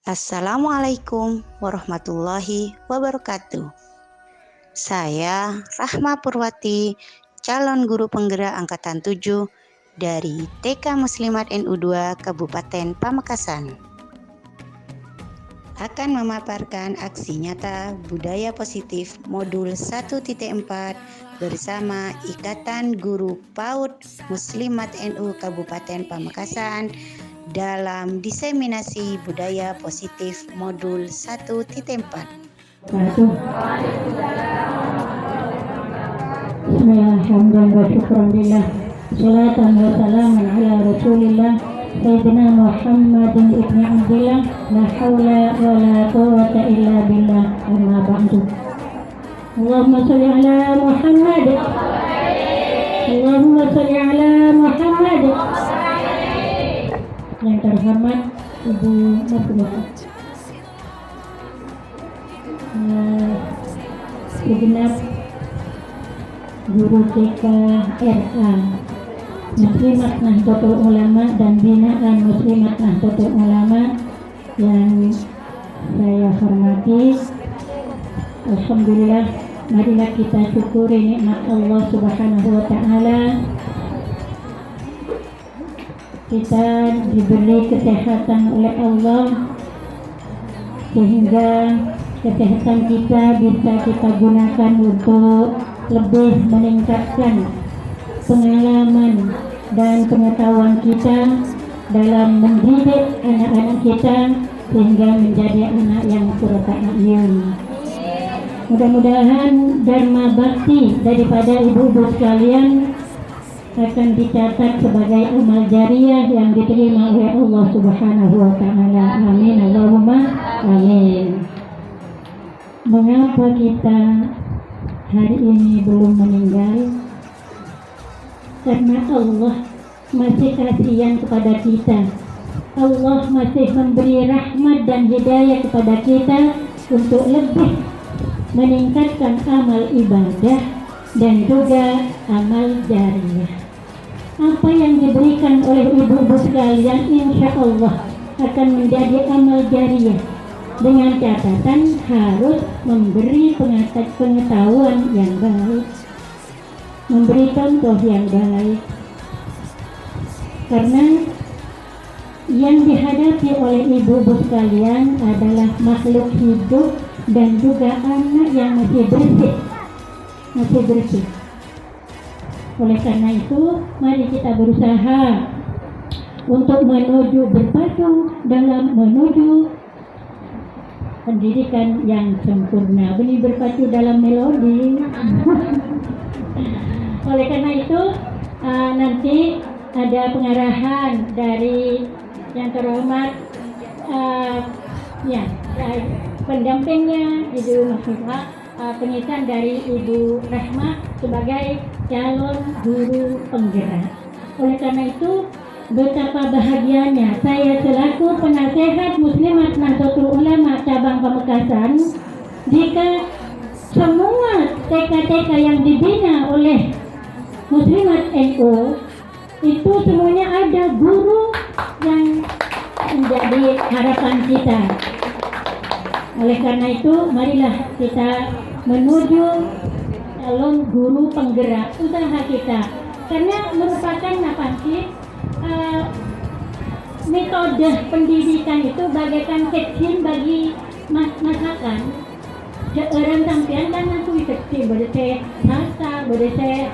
Assalamualaikum warahmatullahi wabarakatuh. Saya Rahma Purwati, calon guru penggerak angkatan 7 dari TK Muslimat NU 2 Kabupaten Pamekasan. Akan memaparkan aksi nyata budaya positif modul 1.4 bersama Ikatan Guru PAUD Muslimat NU Kabupaten Pamekasan dalam diseminasi budaya positif modul 1.4. Bismillahirrahmanirrahim. Salatan wa salaman ala Rasulillah Sayyidina Muhammadin ibn Abdillah. La hawla wa la quwwata illa billah. Amma ba'du. Allahumma salli ala Muhammad. Allahumma salli ala Muhammad. Yang terhormat Ibu Martuah, segenap guru TK RA Muslimat Nahdlatul Ulama dan binaan Muslimat Nahdlatul Ulama yang saya hormati. Alhamdulillah, marilah kita syukuri nikmat Allah Subhanahu wa taala. Kita diberi kesehatan oleh Allah sehingga kesehatan kita bisa kita gunakan untuk lebih meningkatkan pengalaman dan pengetahuan kita dalam mendidik anak-anak kita sehingga menjadi anak yang qurrata a'yun. Mudah-mudahan dharma bakti daripada ibu-ibu sekalian akan dicatat sebagai amal jariah yang diterima oleh Allah Subhanahu wa taala. Amin Allahumma amin. Mengapa kita hari ini belum meninggal? Karena Allah masih kasihan kepada kita. Allah masih memberi rahmat dan hidayah kepada kita untuk lebih meningkatkan amal ibadah dan juga amal jariah. Apa yang diberikan oleh ibu-ibu sekalian insya Allah akan menjadi amal jariah, dengan catatan harus memberi pengetahuan yang baik, memberi contoh yang baik. Karena yang dihadapi oleh ibu-ibu sekalian adalah makhluk hidup dan juga anak yang masih bersih. Oleh karena itu, mari kita berusaha untuk berpacu dalam menuju pendidikan yang sempurna. Ini berpacu dalam melodi. Oleh karena itu, nanti ada pengarahan dari yang terhormat pendampingnya Ibu Mafifa, penyitaan dari Ibu Rahma sebagai calon guru penggerak. Oleh karena itu, betapa bahagianya saya selaku penasehat Muslimat Nahdlatul Ulama cabang Pamekasan jika semua TK-TK yang dibina oleh Muslimat NU itu semuanya ada guru yang menjadi harapan kita. Oleh karena itu, marilah kita menuju calon guru penggerak usaha kita, karena merupakan metode pendidikan itu bagaikan vaksin bagi masyarakat. Seorang sampean kan langsung vaksin, boleh saya rasa, boleh saya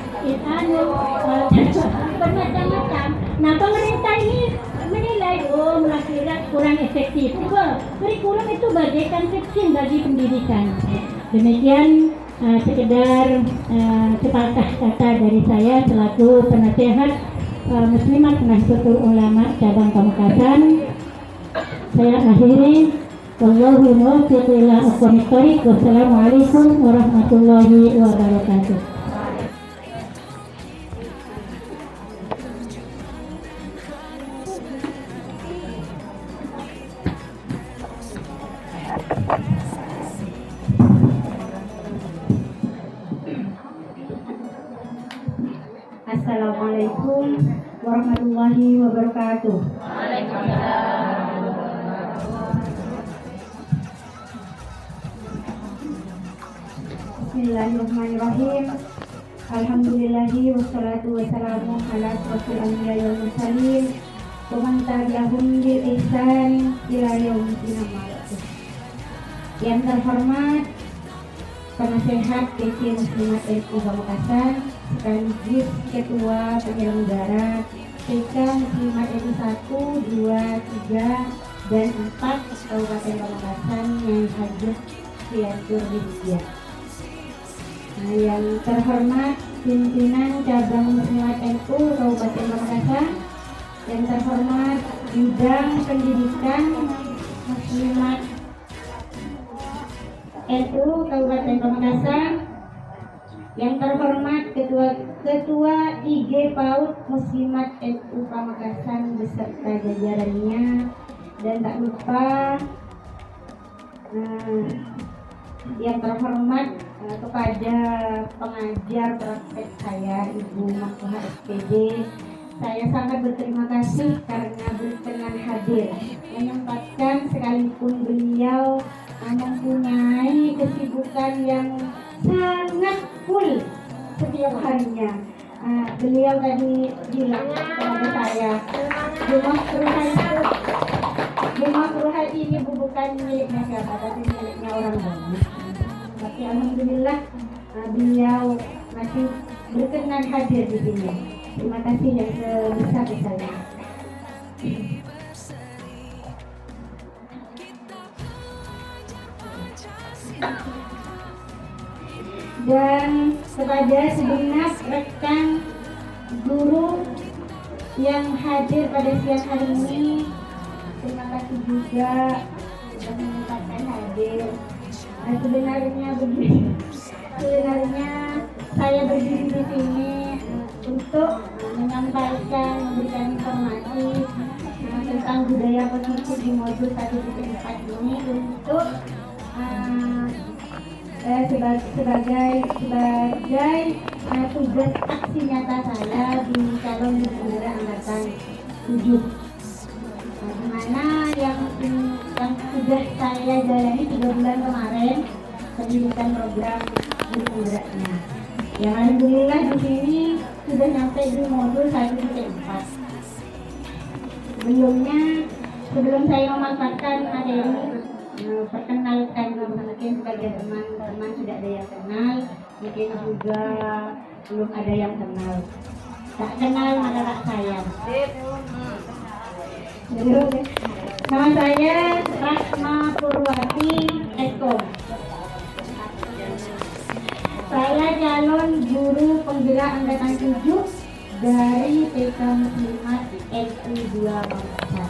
bermacam-macam. Nah, pemerintah ini menilai kurang efektif. Kurikulum itu bagaikan vaksin bagi pendidikan. Demikian sekedar sepatah kata dari saya selaku penasehat Muslimat Nahdlatul Ulama cabang Pamekasan. Saya akhiri. Wallahu muwaffiq ila aqwamit thoriq. Wassalamualaikum warahmatullahi wabarakatuh. Assalamualaikum warahmatullahi wabarakatuh. Bismillahirrahmanirrahim. Alhamdulillahi wassalatu wassalamu ala asyrofil anbiya'i wal mursalin wa man tabi'ahum bi ihsan ila yaumil qiyamah. Yang terhormat penasehat PC Muslimat NU Pamekasan sekaligus Ketua Penyelenggara TK Muslimat NU 1, 2, 3 dan 4 Kabupaten Pamekasan yang hadir diatur di media. Nah, yang terhormat pimpinan cabang Muslimat NU Kabupaten Pamekasan, yang terhormat bidang pendidikan Muslimat NU Kabupaten Pamekasan, yang terhormat Ketua IG PAUD Muslimat NU Pamekasan beserta jajarannya, dan tak lupa yang terhormat kepada pengajar praktek saya Ibu Makmah SPD, saya sangat berterima kasih karena berkenan hadir menyempatkan sekalipun beliau mempunyai kesibukan yang sangat full setiap harinya. Beliau tadi bilang kepada saya, Rumah Ruhai ini bukan miliknya siapa, tapi miliknya orang banyak. Tapi alhamdulillah beliau masih berkenan hadir di sini. Terima kasih yang sebesar-besarnya. Dan kepada segenap rekan guru yang hadir pada siang hari ini, terima kasih juga sudah menyempatkan hadir. Sebenarnya saya berdiri di sini untuk menyampaikan, memberikan informasi tentang budaya positif di modul 1.4 ini untuk sebagai tugas aksi nyata saya di calon Bendera Angkatan 7. Dimana yang sudah saya jalani 3 bulan kemarin pendidikan program bergeraknya. Yang alhamdulillah di sini sudah sampai di modul 1.4. Sebelum saya memanfaatkan materi, perkenalkan mungkin sebagai teman-teman sudah ada yang kenal, mungkin juga belum ada yang kenal. Tak kenal maka tak sayang. Nama saya Rasma Purwati Eko. Saya calon guru penggerak Angkatan 7 dari TK Muslimat NU 2 Pamekasan.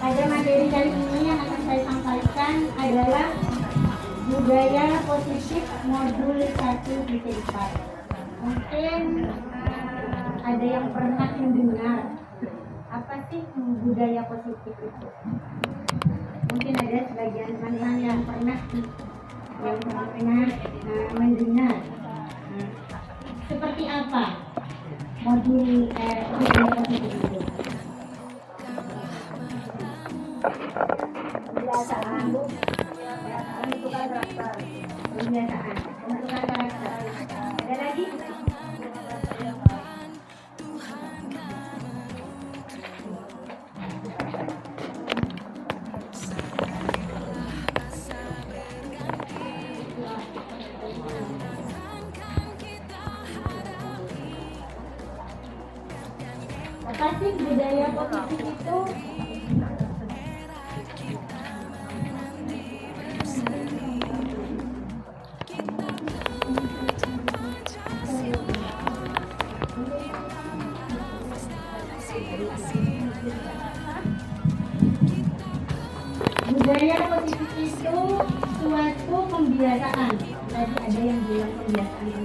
Pada materi kali ini yang akan saya sampaikan adalah budaya positif modul 1.4. Mungkin ada yang pernah mendengar apa sih budaya positif itu? Mungkin ada sebagian teman-teman yang pernah mendengar. Seperti apa modul budaya positif itu? Kebiasaan pembentukan karakter. Ada lagi? Apa sih budaya positif itu? Budaya positif itu suatu pembiasaan. Tadi ada yang bilang pembiasaan.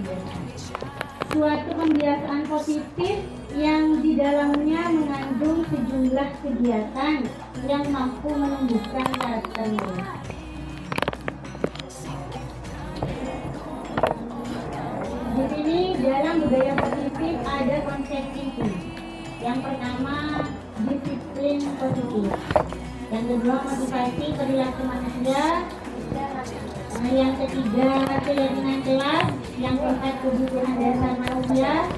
Suatu pembiasaan positif yang di dalamnya mengandung sejumlah jumlah kegiatan yang mampu menumbuhkan karaktermu. Di sini dalam budaya positif ada konsep inti. Yang pertama, disiplin positif. Yang kedua, motivasi perilaku manusia. Yang ketiga, keyakinan kelas. Yang keempat, kebutuhan dasar manusia.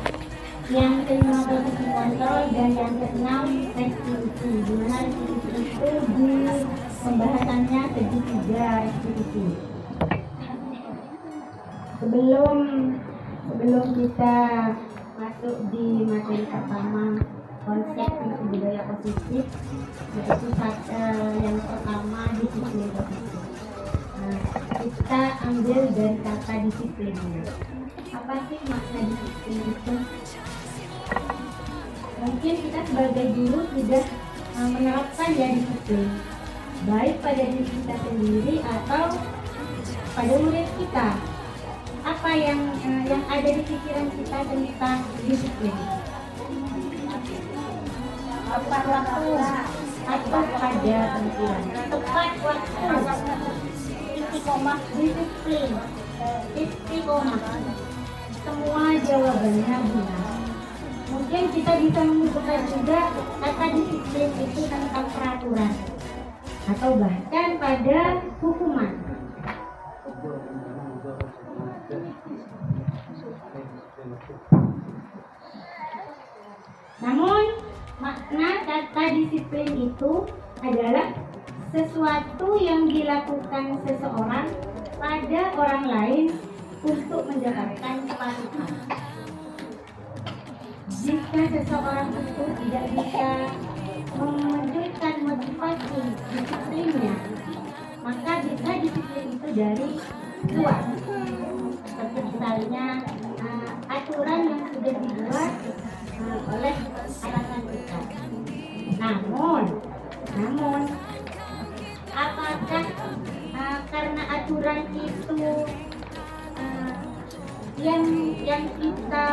Yang kelima, posisi kontrol. Dan yang keenam, restitusi. Di mana restitusi itu di pembahasannya segitiga restitusi. Sebelum kita masuk di materi pertama konsep budaya positif, yaitu yang pertama disiplin positif. Kita ambil dari kata disiplin. Apa sih makna disiplin itu? Mungkin kita sebagai guru sudah menerapkan ya disiplin, baik pada diri kita sendiri atau pada murid kita. Apa yang ada di pikiran kita tentang disiplin? Tepat waktu atau pada pikiran? Tepat waktu, istiqomah, disiplin, istiqomah. Semua jawabannya benar. Mungkin kita bisa menyebutkan juga kata disiplin itu tentang peraturan atau bahkan pada hukuman. Namun makna kata disiplin itu adalah sesuatu yang dilakukan seseorang pada orang lain untuk mendapatkan kepatuhan. Jika seseorang itu tidak bisa memunculkan motivasi disiplinnya, maka bisa disiplin itu dari luar. Seperti misalnya aturan yang sudah dibuat oleh atasan kita. Namun apakah karena aturan itu yang kita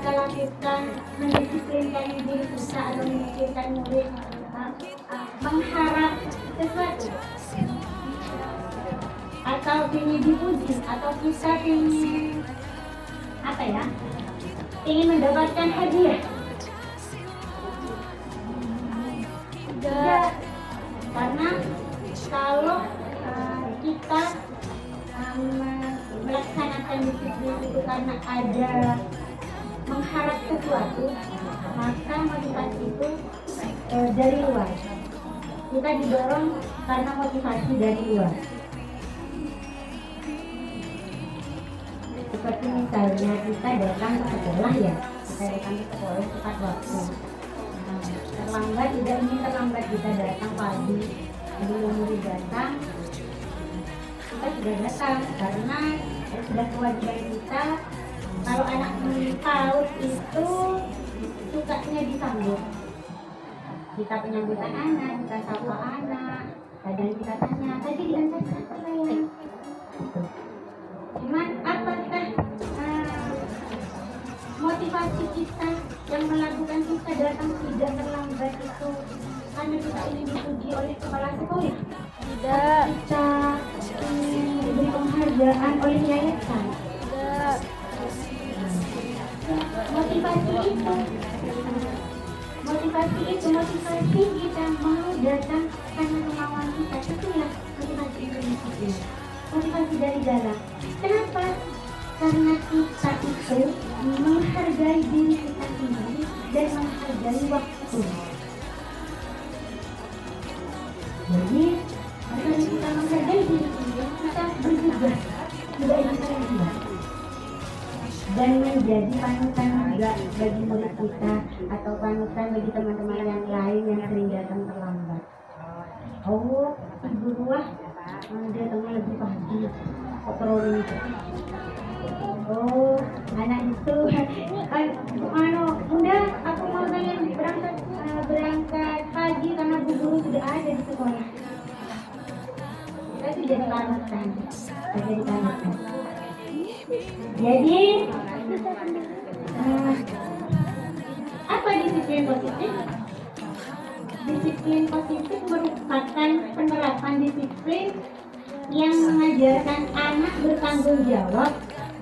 lakukan mendisiplinkan diri kita atau mendisiplinkan murid mengharap sesuatu atau ingin dipuji atau kita ingin mendapatkan hadiah? Tidak, karena kalau kita melaksanakan disiplin itu karena ada mengharap sesuatu, maka motivasi itu dari luar. Kita didorong karena motivasi dari luar. Seperti misalnya kita datang ke sekolah tepat waktu. Terlambat, tidak ingin terlambat, kita datang pagi sebelum murid datang. Kita sudah datang karena sudah kewajiban kita. Kalau anak PAUD itu sukanya disambut. Kita penyambutan anak, kita sapa anak, kadang kita tanya, tadi diantar siapa ya? Cuman apakah motivasi kita yang melakukan kita datang tidak terlambat itu karena kita ingin dipuji oleh kepala sekolah? Tidak. Kita ingin diberi penghargaan oleh yayasan? Tidak. Motivasi kita mau datang karena kemauan kita, itulah motivasi itu. Motivasi dari dalam. Kenapa? Karena kita itu menghargai diri kita sendiri dan menghargai waktu. Jadi, karena kita menghargai diri sendiri, kita bertugas tidak ingin terlambat dan menjadi panutan juga bagi murid kita atau panutan bagi teman-teman yang lain yang sering datang terlambat. Oh, ibu ruah datangnya lebih pagi, patroli. Oh, anak itu, bunda, aku mau berangkat pagi karena bu guru sudah ada di sekolah. Kita itu jadi panutan, Jadi, apa disiplin positif? Disiplin positif merupakan penerapan disiplin yang mengajarkan anak bertanggung jawab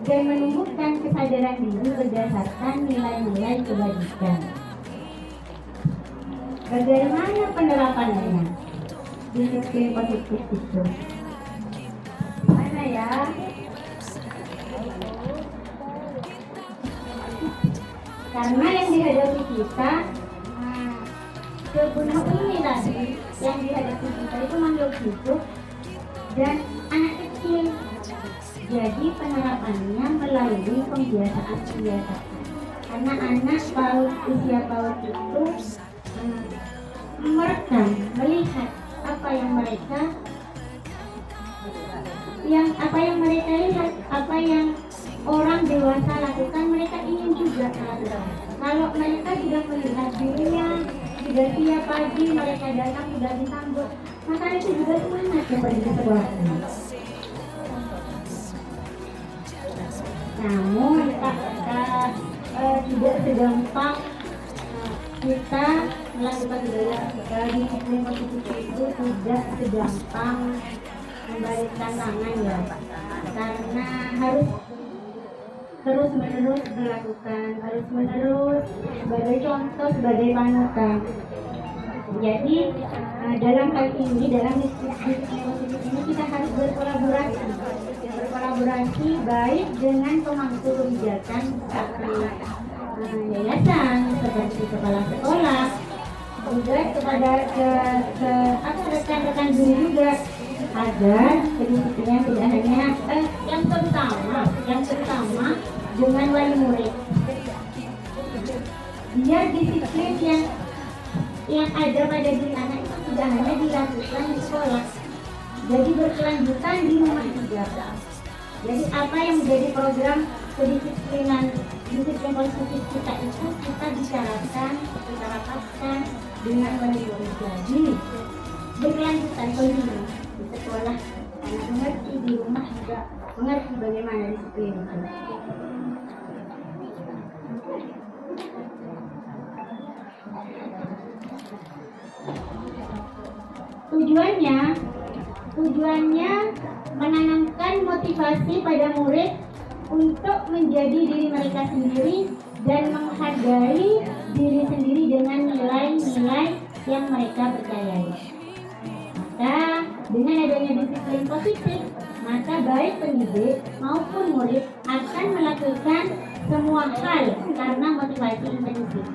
dan menumbuhkan kesadaran diri berdasarkan nilai-nilai kebajikan. Bagaimana penerapannya? Disiplin positif itu mana ya? Karena yang dihadapi kita kebunuh ini tadi, yang dihadapi kita itu makhluk hidup dan anak kecil. Jadi penerapannya melalui pembiasaan. Karena anak usia PAUD itu merekam, melihat apa yang mereka lihat, apa yang orang dewasa lakukan, mereka ingin juga lakukan. Kalau mereka sudah melihat dirinya sudah tiap pagi mereka datang sudah disambut, maka itu juga semangat yang pergi ke sekolah ini. Namun tidak segampang kita melakukan budaya disiplin positif itu, tidak segampang membalikkan tangan ya, karena harus terus menerus dilakukan, harus menerus sebagai contoh, sebagai panutan. Jadi dalam hal ini, dalam disiplin positif ini kita harus berkolaborasi baik dengan pemangku kebijakan seperti yayasan, seperti kepala sekolah, juga kepada rekan-rekan guru juga, agar kedisiplinan tidak hanya yang terutama dengan wali murid. Biar disiplin yang ada pada diri anak itu tidak hanya dilakukan di sekolah, jadi berkelanjutan di rumah juga. Jadi apa yang menjadi program kedisiplinan disiplin positif kita itu kita bicarakan, kita rapatkan dengan wali murid. Jadi berkelanjutan kontinu di sekolah, anak mengerti, di rumah juga mengerti bagaimana disiplin itu. Tujuannya menanamkan motivasi pada murid untuk menjadi diri mereka sendiri dan menghargai diri sendiri dengan nilai-nilai yang mereka percayai. Maka dengan adanya disiplin positif, maka baik pendidik maupun murid akan melakukan semua hal karena motivasi intensif,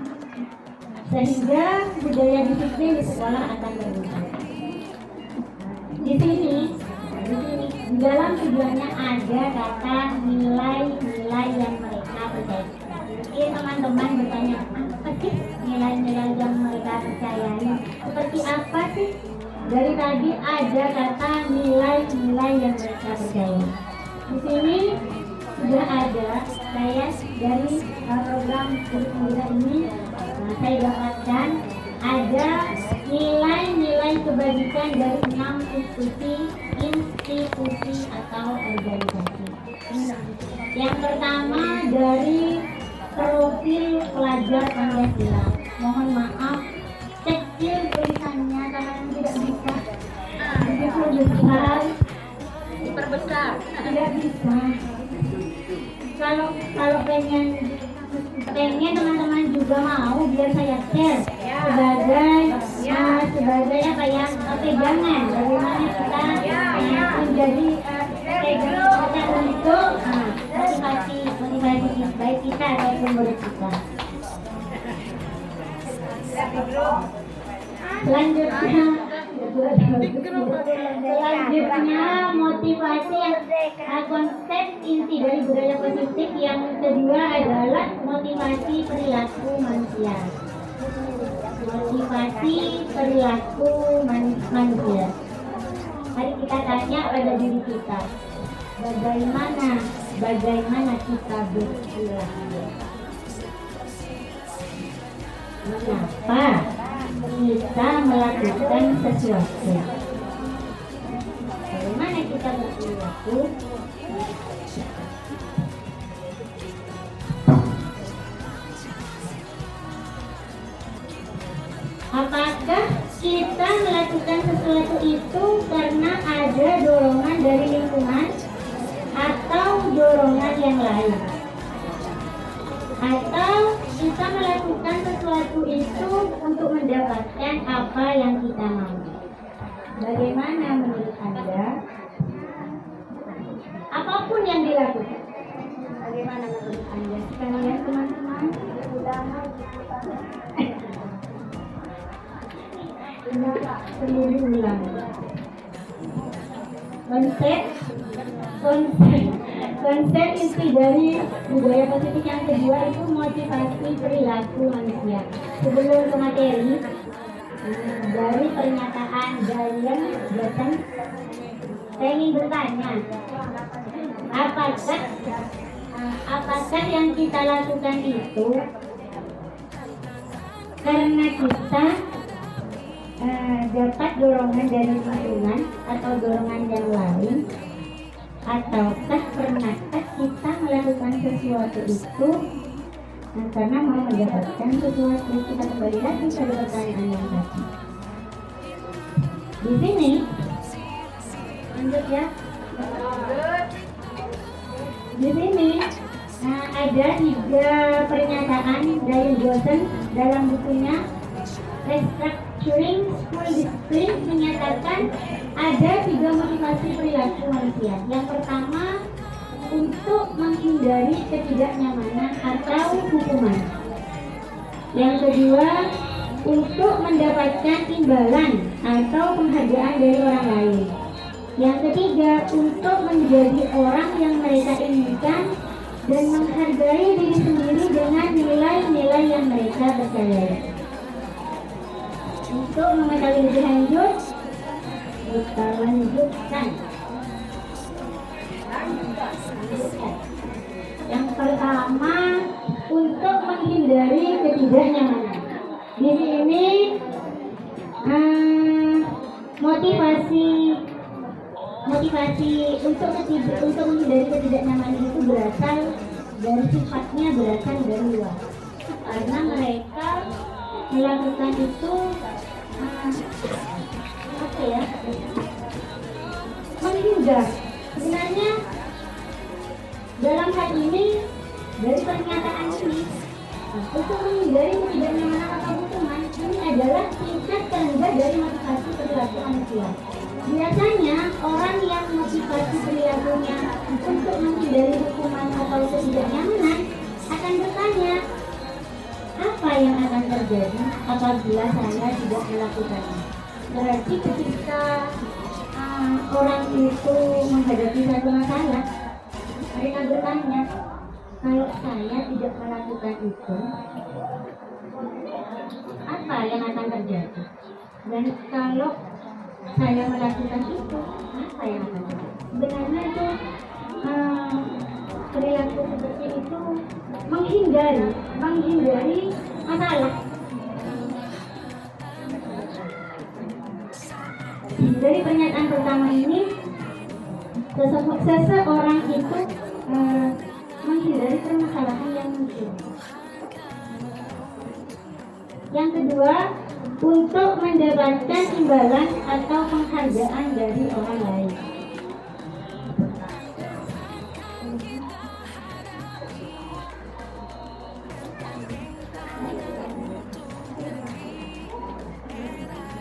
sehingga budaya disiplin di sekolah akan berubah. Di sini di dalam tujuannya ada kata nilai-nilai yang mereka percayai. Mungkin teman-teman bertanya, apa sih nilai-nilai yang mereka percayai? Seperti apa sih? Dari tadi ada kata nilai-nilai yang mereka percayai. Di sini sudah ada saya dari program Guru ini, saya dapatkan ada nilai-nilai kebajikan dari 6 institusi atau organisasi. Yang pertama dari profil pelajar Pancasila. Mohon maaf, kecil tulisannya karena tidak bisa diperbesar, tidak bisa. Kalau pengen teman-teman juga mau biar saya share sebagai apa ya, pegangan bagaimana kita menjadi pegangan kita untuk motivasi baik kita ataupun murid kita. Selanjutnya motivasi konsep inti dari budaya positif yang kedua adalah motivasi perilaku manusia. Motivasi perilaku manusia. Mari kita tanya pada diri kita, bagaimana kita berperilaku? Mengapa kita melakukan sesuatu? Bagaimana kita berperilaku? Apakah kita melakukan sesuatu itu karena ada dorongan dari lingkungan atau dorongan yang lain? Atau kita melakukan sesuatu itu untuk mendapatkan apa yang kita mau? Bagaimana menurut Anda? Apapun yang dilakukan, bagaimana menurut Anda? Sekalian teman-teman, seluruh ulang. Konsep inti dari budaya positif yang kedua itu motivasi perilaku manusia. Sebelum ke materi, dari pernyataan Brian Johnson, saya ingin bertanya, apakah yang kita lakukan itu karena kita dapat dorongan dari lingkungan atau dorongan yang lain, ataukah pernahkah kita melakukan sesuatu itu karena mau mendapatkan sesuatu? Kita kembali lagi pada pertanyaan yang tadi. Di sini lanjut ya. Di sini ada 3 pernyataan dari Johnson dalam bukunya Restructuring School Discipline, menyatakan ada 3 motivasi perilaku manusia. Yang pertama, untuk menghindari ketidaknyamanan atau hukuman. Yang kedua, untuk mendapatkan imbalan atau penghargaan dari orang lain. Yang ketiga, untuk menjadi orang yang mereka inginkan dan menghargai diri sendiri dengan nilai-nilai yang mereka percayai. Untuk mengetahui lebih lanjut, kita lanjutkan. Yang pertama, untuk menghindari ketidaknyamanan. Di sini motivasi untuk menghindari ketidaknyamanan itu berasal dari sifatnya, berasal dari luar. Karena mereka melakukan itu menghindar. Sebenarnya dalam hal ini, dari pernyataan ini, untuk menghindari ketidaknyamanan atau hukuman, ini adalah tingkat terendah dari motivasi perilaku manusia. Biasanya orang yang motivasi perilakunya untuk menghindari hukuman atau ketidaknyamanan akan bertanya, apa yang akan terjadi apabila saya tidak melakukannya? Berarti ketika orang itu menghadapi satu masalah, mereka bertanya, kalau saya tidak melakukan itu, apa yang akan terjadi? Dan kalau saya melakukan itu, apa yang akan terjadi? Sebenarnya itu perilaku seperti itu menghindari masalah. Dari pernyataan pertama ini, seseorang itu menghindari permasalahan yang muncul. Yang kedua, untuk mendapatkan imbalan atau penghargaan dari orang lain.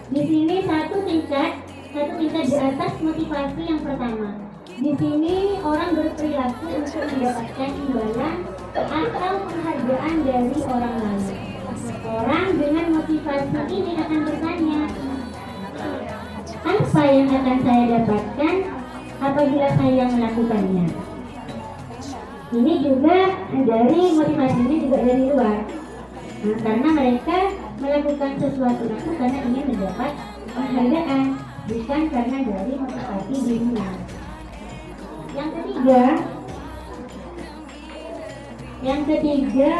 Di sini satu tingkat di atas motivasi yang pertama. Di sini orang berperilaku untuk mendapatkan imbalan atau penghargaan dari orang lain. Orang dengan motivasi ini akan bertanya, apa yang akan saya dapatkan apabila saya melakukannya? Ini juga dari motivasi ini juga dari luar. Karena mereka melakukan sesuatu itu karena ingin mendapat penghargaan, bukan karena dari motivasi dirinya. Yang ketiga,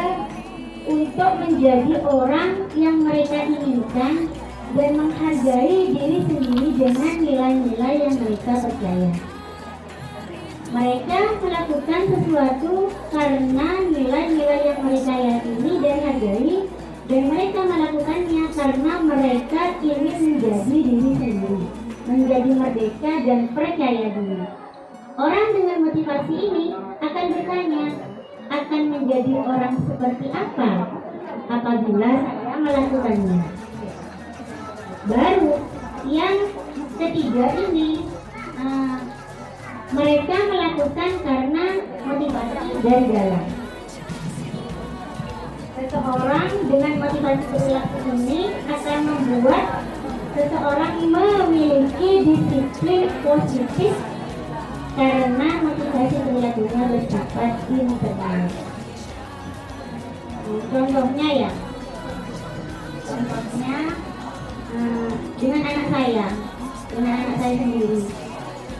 untuk menjadi orang yang mereka inginkan dan menghargai diri sendiri dengan nilai-nilai yang mereka percaya. Mereka melakukan sesuatu karena nilai-nilai yang mereka yakini dan hargai Dan mereka melakukannya karena mereka ingin menjadi diri sendiri, menjadi merdeka dan percaya diri. Orang dengan motivasi ini akan bertanya, akan menjadi orang seperti apa apabila saya melakukannya. Baru yang ketiga ini, mereka melakukan karena motivasi dari dalam. Seseorang dengan motivasi perilaku ini akan membuat seseorang memiliki disiplin positif karena motivasi perilakunya bersifat internal. Contohnya ya, dengan anak saya sendiri.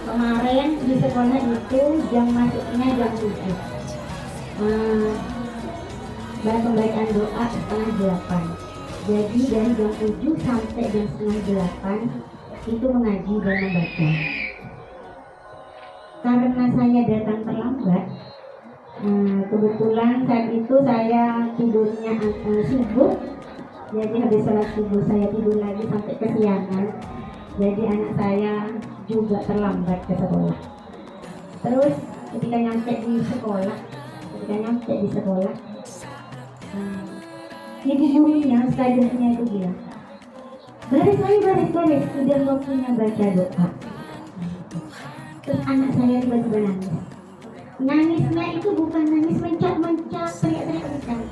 Kemarin di sekolah itu jam masuknya jam 7. Bahan pembacaan doa setengah 8. Jadi dari jam 7 sampai jam setengah 8 itu mengaji dan membaca. Karena saya datang terlambat, kebetulan saat itu saya tidurnya subuh. Jadi habis sholat subuh saya tidur lagi sampai kesiangan. Jadi anak saya juga terlambat ke sekolah. Terus ketika nyampe di sekolah, ibu gurunya, ustazahnya itu bilang, baris, sudah waktunya baca doa. Terus anak saya tiba-tiba nangis. Nangisnya itu bukan nangis mencak-mencak, teriak-teriak kencang.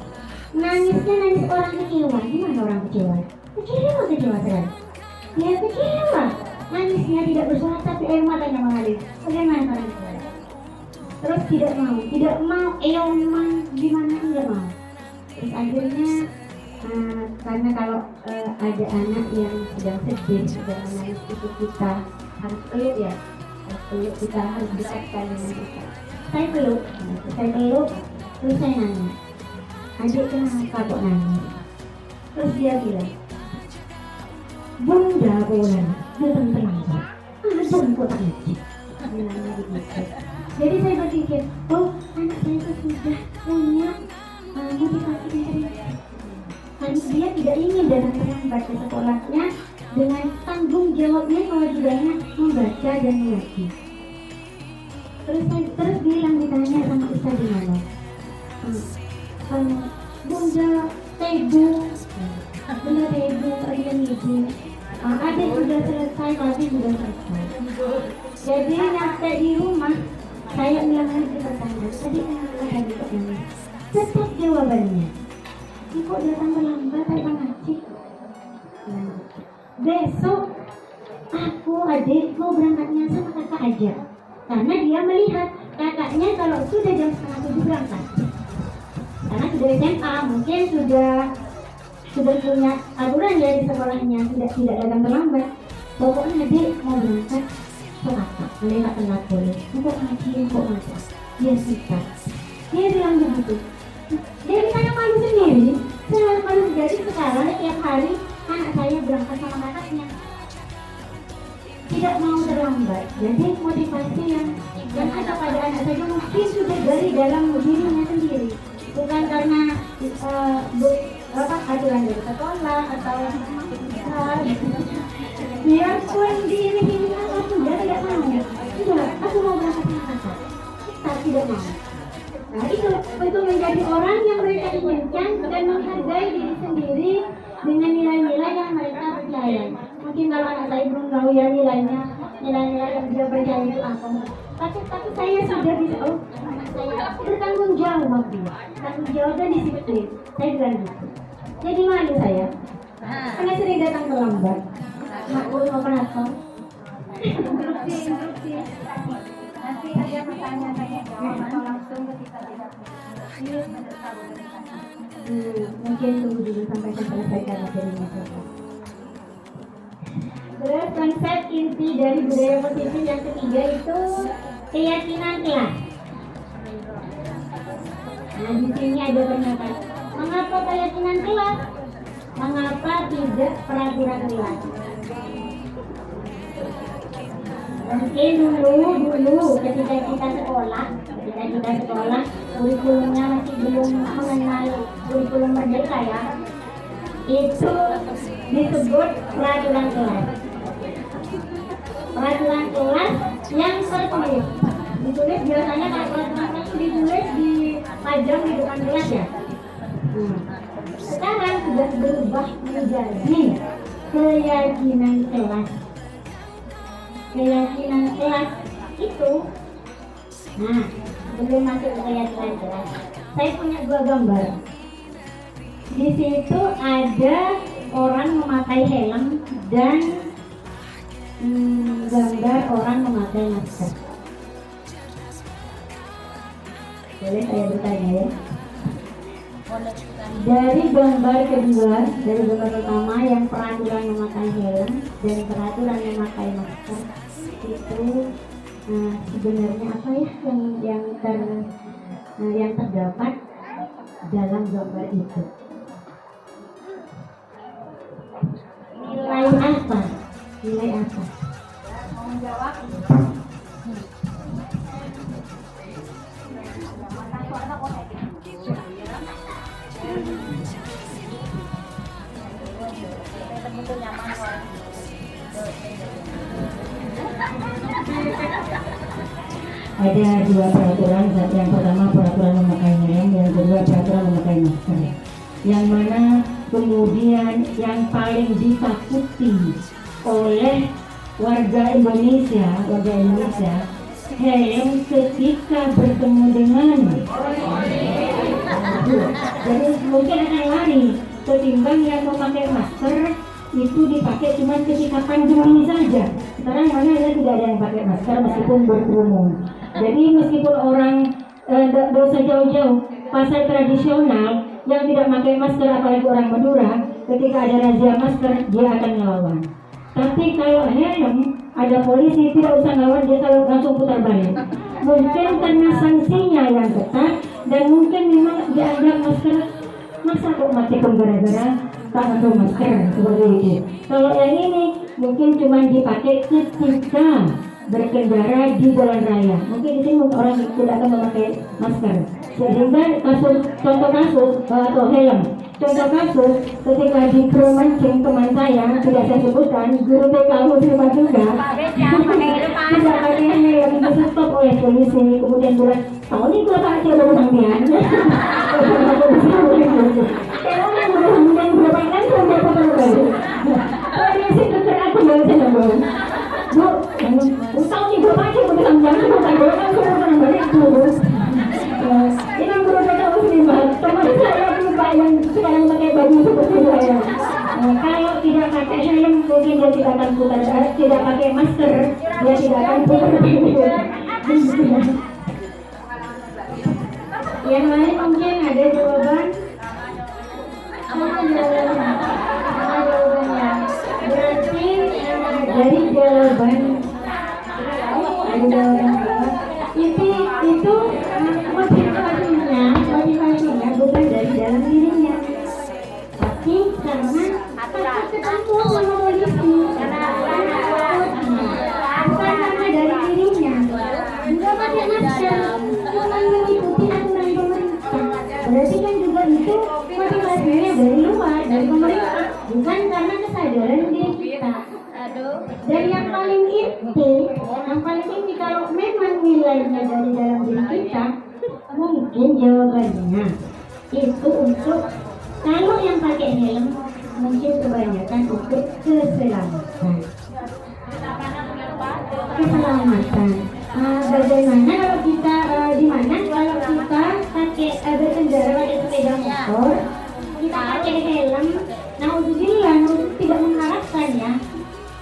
Nangisnya nangis orang kecewa. Gimana orang kecewa? Kecewa sekali. Ya kecewa. Nangisnya tidak bersuara tapi air matanya mengalir. Bagaimana orang kecewa? Terus tidak mau, gimana tidak mau. Terus akhirnya karena kalau ada anak yang sedang sedih, sedang menangis itu kita harus peluk ya. Kita harus dekatkan dengan kita. Saya peluk, terus saya nanya, adik kenapa kok nangis? Terus dia bilang, bunda bola, datang terlambat. Adem kok tangis. Bilangnya begitu. Jadi saya berpikir, oh anak saya itu sudah punya motivasi diri. Karena dia tidak ingin datang terlambat ke sekolahnya dengan tanggung jawabnya kewajibannya membaca dan mengaji. Terus bilang, ditanya sama Ustaz di mana? Bunda Tebu, kalian ibu. Adik sudah selesai, tadi sudah selesai. Jadi nyampe di rumah, saya bilang lagi pertanyaan, tadi kenapa tadi kok nangis? Tetap jawabannya, kok datang terlambat, saya mengaji. Besok aku adik mau berangkatnya sama kakak aja, karena dia melihat kakaknya kalau sudah jam 6:30 berangkat, karena sudah SMA mungkin sudah punya aturan ya di sekolahnya, tidak datang terlambat. Pokoknya adik mau berangkat ke kakak, melihat telat boleh, kok ngaji, kok masak, dia suka. Dia bilang begitu. Dia ditanya malu sendiri. Saya malu jadi sekarang tiap hari anak saya berangkat sama kakaknya, tidak mau terlambat. Jadi motivasi yang ada pada anak saya mungkin sudah dari dalam dirinya sendiri, bukan karena aturan dari sekolah atau biarpun diri ini aku sudah tidak mau. Sudah, aku mau berangkat sama kakak, tak tidak mau. Nah itu menjadi orang yang mereka inginkan dan menghargai diri sendiri dengan nilai-nilai yang mereka percaya. Mungkin kalau anak saya belum tahu ya nilai-nilai yang dia percaya itu apa. Tapi saya sudah bisa, anak saya bertanggung jawab dia. Tanggung jawab dan disiplin. Saya bilang gitu. Jadi malu saya, karena sering datang terlambat. Makul mau kenapa? Instruksi. Nanti ada pertanyaan saya jawab atau langsung ketika tidak mungkin tunggu dulu sampai saya selesaikan materinya. Terus konsep inti dari budaya positif yang ketiga itu keyakinan kelas. Nah di sini ada pernyataan, mengapa keyakinan kelas? Mengapa tidak peraturan kelas? Mungkin dulu ketika kita sekolah kurikulumnya masih belum mengenal kurikulum merdeka ya. itu disebut peraturan kelas. Peraturan kelas yang tertulis. Ditulis biasanya kalau peraturan kelas itu ditulis di pajang di depan kelas ya. Sekarang sudah berubah menjadi keyakinan kelas. Keyakinan kelas itu, nah sebelum masuk ke keyakinan kelas, saya punya 2 gambar. Di situ ada orang memakai helm dan gambar orang memakai masker. Boleh saya bertanya ya? Dari gambar kedua, dari gambar pertama yang peraturan memakai helm dan peraturan memakai masker itu sebenarnya apa ya yang terdapat dalam gambar itu? Nilai apa? Nilai apa? Mau menjawab? Ada 2 peraturan, yang pertama peraturan memakai helm, yang kedua peraturan memakai masker. Yang mana kemudian yang paling ditakuti oleh warga Indonesia, helm ketika bertemu dengan jadi mungkin akan lari ketimbang yang memakai masker itu dipakai cuma ketika pandemi saja. Sekarang mana ya tidak ada yang pakai masker meskipun berkerumun. Jadi meskipun orang dosa jauh-jauh pasar tradisional yang tidak pakai masker, apalagi orang Madura, ketika ada razia masker dia akan melawan. Tapi kalau helm ada polisi tidak usah ngelawan, dia selalu langsung putar balik. Mungkin karena sanksinya yang ketat dan mungkin memang dianggap masker masa kok mati gara-gara tak pakai masker seperti itu. Kalau yang ini mungkin cuma dipakai ketika berkendara di jalan raya. Mungkin di sini orang tidak akan memakai masker. Sehingga contoh kasus atau helm. Contoh kasus ketika di kru mancing teman saya tidak saya sebutkan, guru TK Muslimat juga tidak pakai helm, itu stop oleh polisi. Kemudian bilang, tahun ini berapa aja baru sampean? Kemudian berapa kan sampai baru. Polisi keker aku baru saya belum. Bu, utang nih berapa aja baru sampean? Bukan kan sudah balik dulu. Ini guru TK Muslimat, teman saya lupa yang sekarang pakai baju seperti saya. Kalau tidak pakai helm mungkin dia tidak akan putar, tidak pakai masker dia tidak akan putar. Yang lain mungkin ada jawaban? Apa jawabannya? Berarti dari jawaban itu motivasinya bukan dari dalam dirinya, tapi karena takut ketemu sama polisi, bukan karena dari dirinya. Juga pakai masker, cuma mengikuti aturan pemerintah. Berarti kan juga itu motivasinya dari luar, dari pemerintah, bukan karena kesadaran diri kita. Dan yang paling inti kalau memang nilainya dari dalam diri kita, mungkin jawabannya itu untuk kalau yang pakai helm mungkin kebanyakan untuk keselamatan. Bagaimana kalau kita di mana kalau kita pakai berkendara pakai sepeda motor, kita pakai helm, naudzubillah, tidak mengharapkan ya.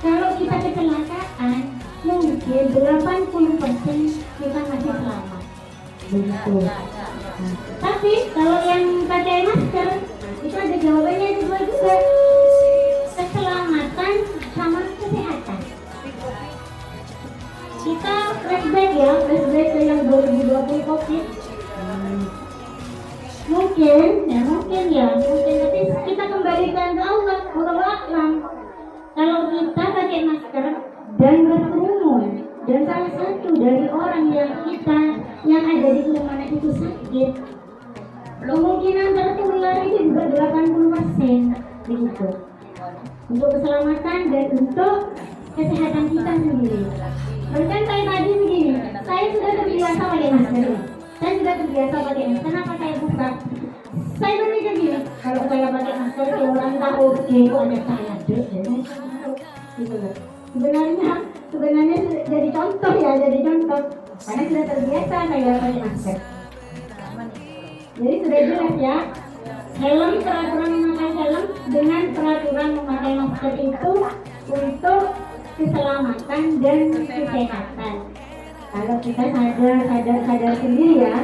Kalau kita kecelakaan, mungkin 80% kita masih selamat. Begitu. Tapi kalau yang pakai masker, itu ada jawabannya juga. Keselamatan sama kesehatan. Kita flashback ke yang 2020 COVID. Mungkin, tapi kita kembalikan ke Allah, A'lam. Kalau kita pakai masker dan berkerumun, dan salah satu dari orang yang ada di kerumunan itu sakit, kemungkinan tertular itu juga 80%. begitu. Untuk keselamatan dan untuk kesehatan kita sendiri. Bahkan saya tadi begini, saya sudah terbiasa pakai masker. Saya sudah terbiasa pakai masker. Kenapa saya buka? Saya berpikir gini, kalau saya pakai masker, orang tahu oke, ada saya gitu loh. Sebenarnya jadi contoh ya, karena sudah terbiasa saya pakai masker. Jadi sudah jelas ya, peraturan memakai helm dengan peraturan memakai masker itu untuk keselamatan dan kesehatan. Kalau kita sadar sendiri ya.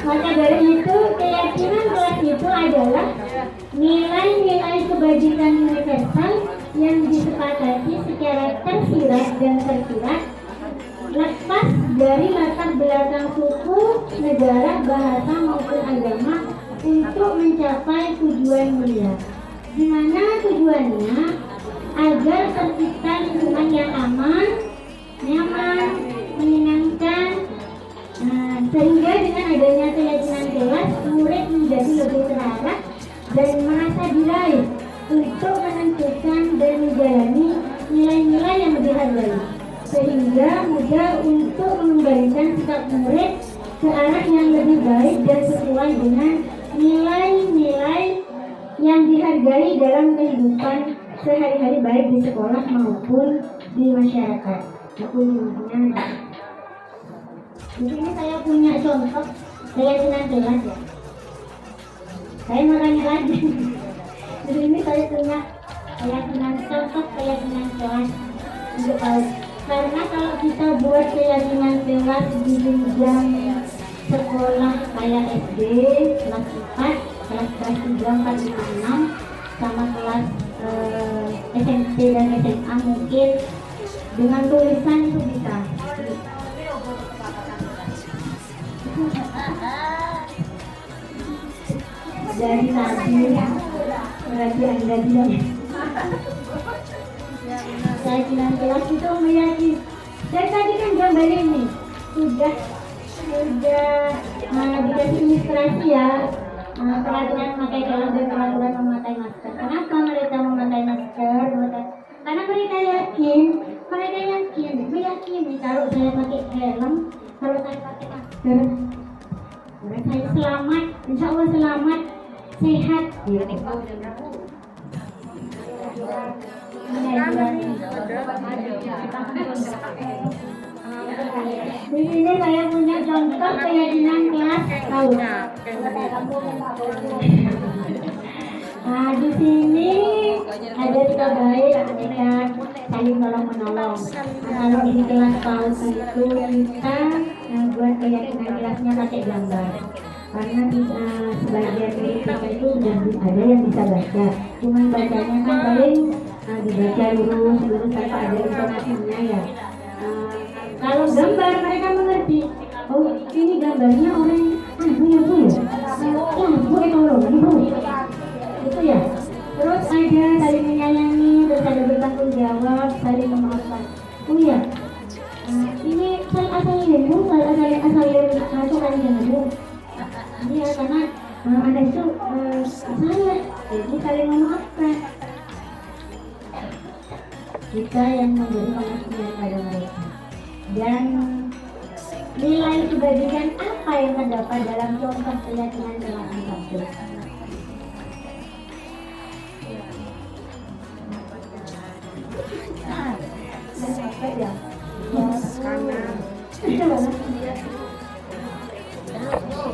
Maka dari itu keyakinan kelas itu adalah nilai-nilai kebajikan universal yang disepakati secara tersirat dan tersirat lepas dari latar belakang suku, negara, bahasa maupun agama untuk mencapai tujuan mulia. Di mana tujuannya agar tercipta lingkungan yang aman, nyaman, menyenangkan. Sehingga dengan adanya keyakinan kelas, murid menjadi lebih terarah dan merasa diraih untuk menentukan dan menjalani nilai-nilai yang dihargai, sehingga mudah untuk mengembalikan sikap murid ke arah yang lebih baik dan sesuai dengan nilai-nilai yang dihargai dalam kehidupan sehari-hari baik di sekolah maupun di masyarakat. Di sini saya punya contoh keyakinan kelas ya. Saya makanya lagi. Di sini saya punya contoh keyakinan kelas untuk tahu. Karena kalau kita buat keyakinan kelas di jenjang sekolah kayak SD, kelas 4, kelas 3, 4, 5, 6, sama kelas SMP dan SMA mungkin dengan tulisan itu bisa. Dari tadi berarti Anda tidak. Keyakinan kelas itu meyakini. Dan tadi kan gambar ini sudah dikasih ilustrasi ya, peraturan memakai helm dan peraturan memakai masker. Kenapa mereka memakai masker? Karena mereka meyakini kalau saya pakai helm, kalau saya pakai masker, saya selamat, insya Allah selamat, sehat. Di sini saya punya contoh keyakinan kelas tahu. Di sini ada sikap baik ketika saling tolong menolong. Kalau di kelas tahu itu kita buat keyakinan kelasnya pakai gambar. Karena sebagian dari kita itu sudah ada yang bisa baca, cuman bacanya kan paling dibaca lurus tanpa ada informasinya ya. Kalau gambar mereka mengerti, oh ini gambarnya orang ibu itu ya. Terus ada saling menyayangi, terus ada bertanggung jawab, saling memaafkan. Oh ya, ini asal ibu, asal ibu. Iya, karena ada itu salah, jadi saling memaafkan. Kita yang menjadi pengertian pada mereka. Dan nilai kebajikan apa yang terdapat dalam contoh keyakinan kelas itu?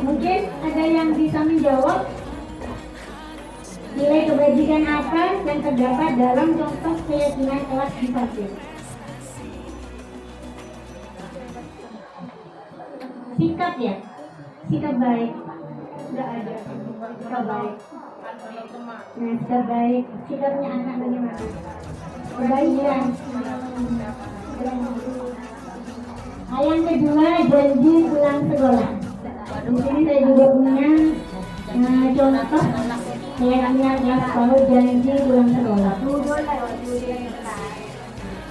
Mungkin ada yang bisa menjawab nilai kebajikan apa yang terdapat dalam contoh keyakinan kelas difabel. Sikap ya, sikap baik. Sudah ada sikap baik. Nah, sikap baik, sikapnya anak bagaimana? Kebaikan. Yang kedua, janji pulang sekolah. Di sini saya juga punya contoh keyakinan kelas kalau janji pulang sekolah.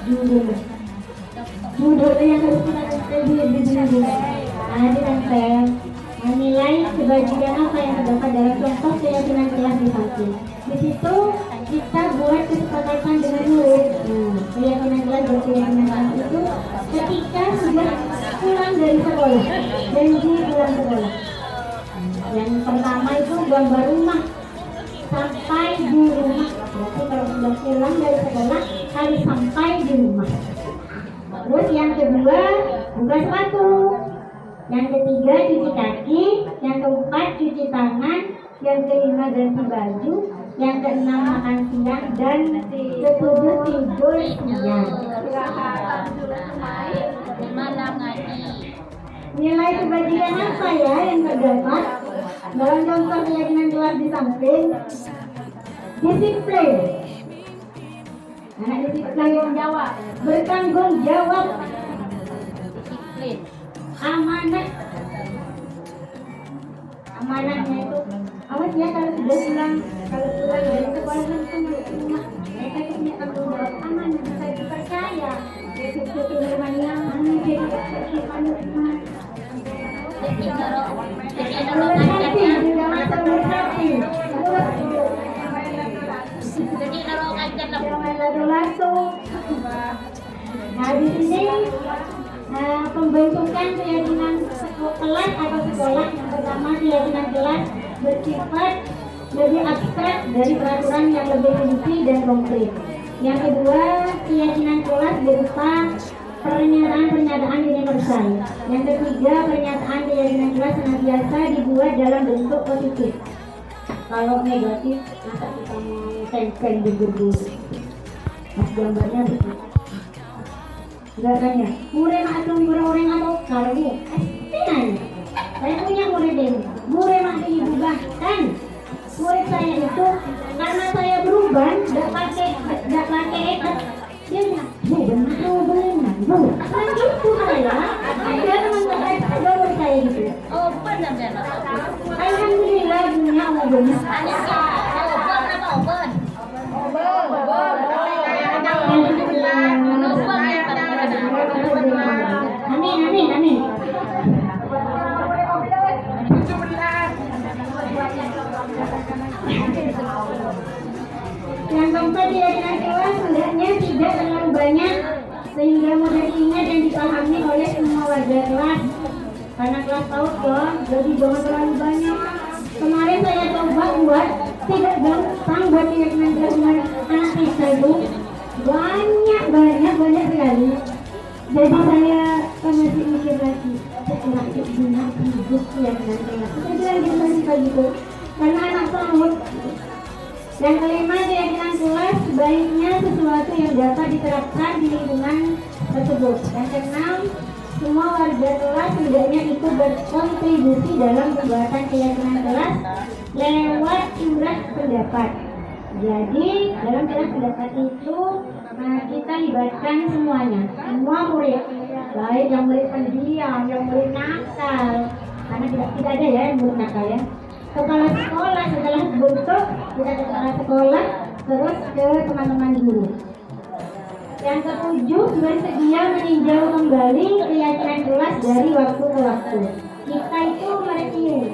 judul yang harus kita ketahui di sini. Nah, ditempel menilai kebajikan apa yang terdapat dalam contoh keyakinan kelas di samping. Di situ kita buat kesepakatan dengan murid. Keyakinan kelas dan keyakinan kelas itu ketika sudah pulang dari sekolah, janji pulang sekolah. Yang pertama itu gambar rumah sampai di rumah. Berarti kalau sudah pulang dari sekolah harus sampai di rumah. Terus yang kedua buka sepatu. Yang ketiga cuci kaki. Yang keempat cuci tangan. Yang kelima ganti baju. Yang keenam makan siang. Dan ketujuh tidur siang. Nilai kebajikan apa ya yang terdapat dalam contoh keyakinan kelas di samping? Disiplin. Anak disiplin, bertanggung jawab, disiplin, amanat. Amanatnya itu awas ya kalau sudah pulang dari sekolah langsung ke rumah. Mereka punya tanggung jawab amanat, saya dipercaya. Itu rumahnya jadi manusia. Nah di sini pembentukan keyakinan kelas atau sekolah. Yang pertama keyakinan kelas bersifat lebih abstrak dari peraturan yang lebih rinci dan konkret. Yang kedua keyakinan kelas berupa pernyataan-pernyataan universal. Yang ketiga pernyataan keyakinan kelas senantiasa dibuat dalam bentuk positif. Kalau negatif, masa kita mau tempel di guru. Mas gambarnya begitu. Gerakannya, murid maklum berorang atau kalau nanya, saya punya murid ini, murid maklum diubahkan. Murid saya itu karena saya berubah, tidak pakai ekat, dia bilang, benar, kan gitu saya. Dia teman-teman saya gitu. Oh benar. Alhamdulillah dunia mau benar. Amin. Yang keempat keyakinan kelas hendaknya tidak terlalu banyak sehingga mudah diingat dan dipahami oleh semua warga kelas. Karena kelas PAUD dong, jadi jangan terlalu banyak. Kemarin saya coba buat tidak gampang buat keyakinan kelas anak kita itu banyak sekali. Jadi saya masih mikir lagi setelah guna hidup keyakinan kelas. Saya bilang gitu karena anak PAUD. Yang kelima keyakinan kelas sebaiknya sesuatu yang dapat diterapkan di lingkungan tersebut. Yang keenam semua warga kelas hendaknya ikut berkontribusi dalam pembuatan keyakinan kelas lewat surat pendapat. Jadi dalam surat pendapat itu kita libatkan semuanya, semua murid, baik yang murid pendiam, yang murid nakal, karena tidak ada ya yang murid nakal ya. Kepala sekolah setelah bentuk kita ke kepala sekolah terus ke teman-teman guru. Yang ketujuh bersedia meninjau kembali keyakinan kelas dari waktu ke waktu. Kita itu mereview.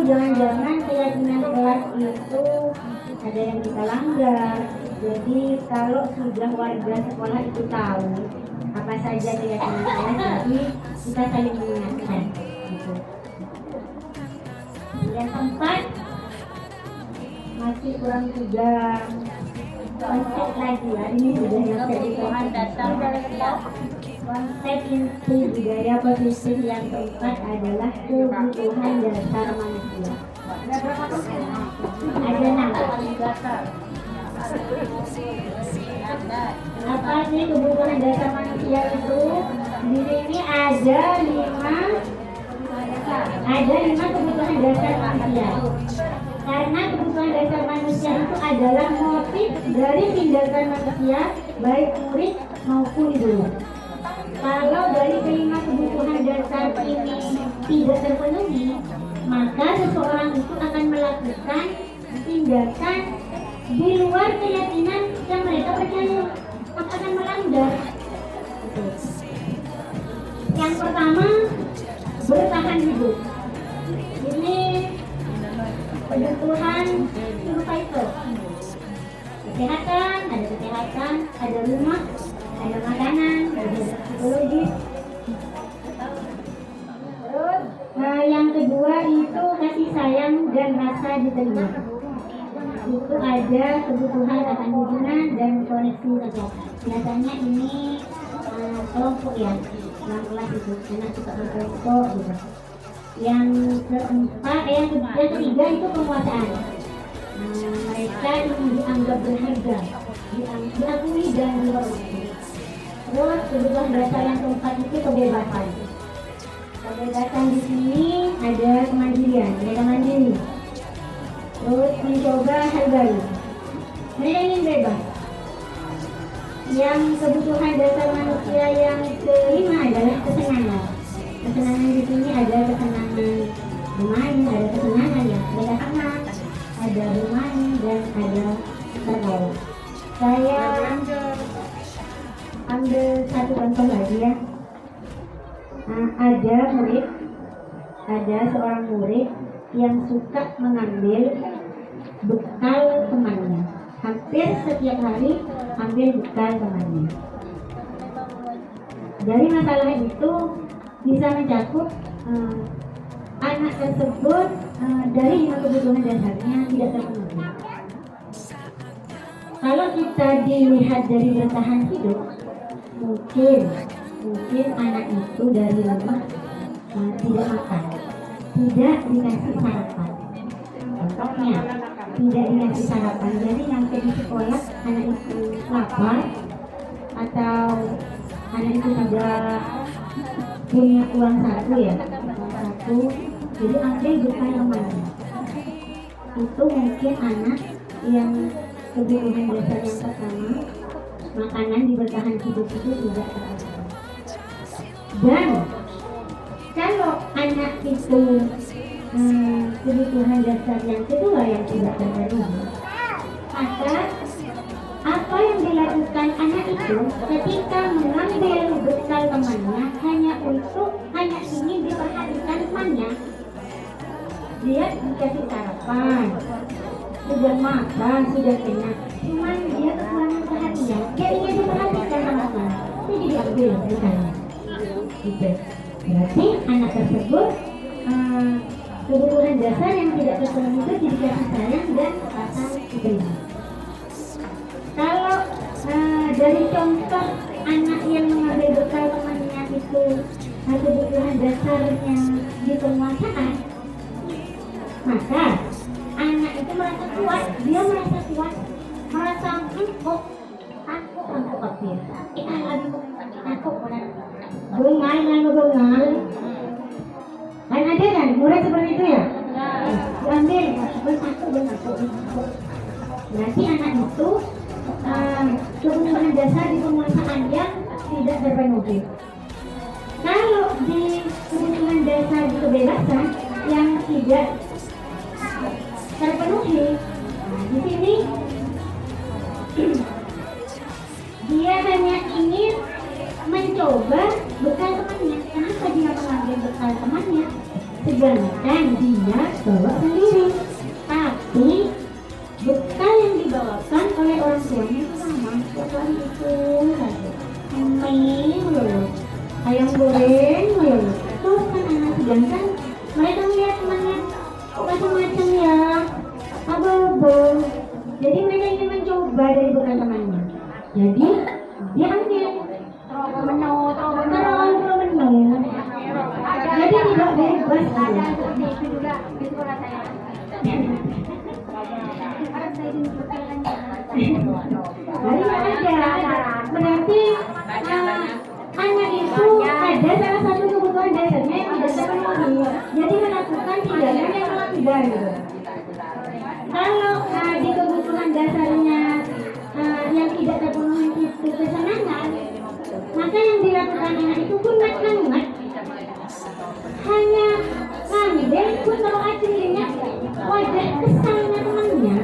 Jangan-jangan keyakinan kelas itu ada yang kita langgar. Jadi kalau sudah warga sekolah itu tahu apa saja keyakinan kelas, jadi kita saling mengingatkan. Gitu. Yang keempat masih kurang 3 konsep lagi ya, ini sudah nyampe di Tuhan datang. Konsep inti budaya positif yang keempat adalah kebutuhan dasar manusia. Ada 6. Apa sih kebutuhan dasar manusia itu? Di sini ada 5 kebutuhan dasar manusia. Karena kebutuhan dasar manusia itu adalah motif dari tindakan manusia, baik murid maupun guru. Kalau dari kelima kebutuhan dasar ini tidak terpenuhi, maka seseorang itu akan melakukan tindakan di luar keyakinan yang mereka percaya akan melanggar. Yang pertama, bertahan hidup. Ini kebutuhan survival. Kesehatan, ada rumah, ada makanan, ada psikologis. Terus yang kedua itu kasih sayang dan rasa diterima. Itu ada kebutuhan akan hubungan dan koneksi sosial. Biasanya ini kelompok ya, dalam kelas itu karena suka berkelompok gitu. Yang ketiga itu penguasaan. Mereka ingin dianggap berharga, diakui dan dihormati. Terus kebutuhan dasar yang keempat itu kebebasan. Kebebasan di sini ada kemandirian, mereka mandiri. Terus mencoba hal baru. Mereka ingin bebas. Yang kebutuhan dasar manusia yang kelima adalah kesenangan. Kesenangan di sini ada kesenangan bermain, ada kesenangan yang mereka senang, ada bermain dan ada bergaul. Saya ambil satu contoh lagi ya. Ada seorang murid yang suka mengambil bekal temannya. Hampir setiap hari ambil bekal temannya. Dari masalah itu bisa mencakup anak tersebut dari 5 kebutuhan dasarnya tidak terpenuhi. Kalau kita dilihat dari bertahan hidup, mungkin anak itu dari rumah tidak makan, tidak dikasih sarapan. Contohnya, tidak dikasih sarapan, jadi nanti di sekolah anak itu lapar atau anak itu tidak punya uang saku, jadi ambil bekal temannya. Itu mungkin anak yang kebutuhan dasar yang pertama, makanan di bertahan hidup itu tidak terpenuhi. Dan kalau anak itu kebutuhan dasar yang kedua yang tidak terpenuhi, maka apa yang dilakukan anak itu ketika mengambil bekal temannya hanya ingin diperhatikan temannya. Dia dikasih sarapan, sudah makan, sudah kenyang, cuman dia kekurangan perhatian. Dia ingin diperhatikan sama teman, jadi diambil bekalnya. Gitu. Berarti anak tersebut kebutuhan dasar yang tidak terpenuhi itu jadi kasih sayang dan rasa diterima. Kalau dari contoh anak yang mengambil bekal temannya itu kebutuhan dasarnya di penguasaan, maka anak itu merasa kuat, dia merasa kuat, merasa takut kafir. Takut bengal. Kan ada kan murid seperti itu ya? Diambil, takut. Berarti anak itu kebutuhan dasar di penguasaan yang tidak terpenuhi. Kalau di kebutuhan dasar di kebebasan yang tidak terpenuhi, di sini dia hanya ingin mencoba bekal temannya. Kenapa dia mengambil bekal temannya? Sedangkan dia bawa sendiri, tapi bekal yang dibawakan oleh orang tuanya itu sama, bukan itu saja. Ayam goreng, terus kan anak, sedangkan mereka melihat temannya macam-macam ya, abang. Jadi mereka ingin mencoba dari bekal temannya. Jadi dia ambil menu. Jadi tidak bebas. Berarti anak itu ada salah satu kebutuhan dasarnya yang tidak terpenuhi, jadi melakukan tindakan yang melanggar. Kalau di kebutuhan dasarnya yang tidak terpenuhi itu kesenangan, maka yang dilakukan anak itu pun banget, hanya ngambil pun kalau akhirnya wajah kesalnya temannya.